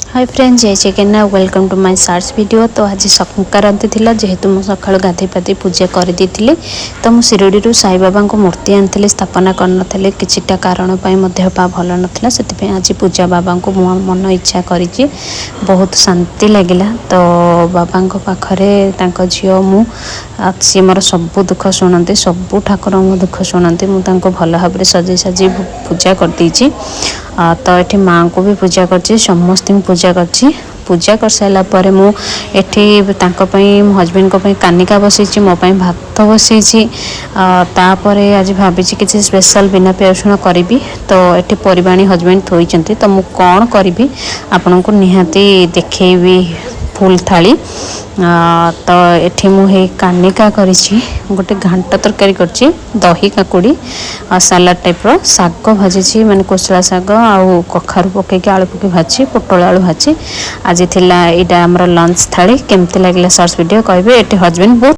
हाय friends जय Jagannath welcome to my search video. तो आज संक्रांति थिला जेहेतु मु सकाळु गाधे पाधे पूजा कर देथिले तो मु शिरोडी साई बाबा को मूर्ति आनथिले स्थापना करनथिले किछिटा कारण पई मध्य पा भल नथिला सेति आज पूजा बाबा को मु मन इच्छा करिछि बहुत शांति लागिला। तो बाबा को पाखरे तांको झियो मु सी मोर सब दुख शुणती सब ठाकुर मो दुख शुणती मु तांको भल भाबरे सजे सजे पूजा कर देछि। तो ये माँ को भी पूजा कर समस्त पूजा पूजा कर सारा पर मुझे मो हजबैंड को कानिका बसई मो भात बसई तापर आज भावी किसी स्पेशल बिना प्याज करी तो ये परिवाणी हजबैंड थोड़ी तो मुझे कौन करी आपण को निहाती देखी फुल थाली तो ये मुझे कानिका करी गोटे घांट तरकारी कर दही काकुड़ी सालाड टाइप शाग भाजी माने कोसला शाग आउ कखारु पकईकि आलू पकई भाजी पोटल आलू भाजी आज थिला एटा हमर लंच थाली केमती लागला सर्च वीडियो कहबे। एटे हजबैंड बहुत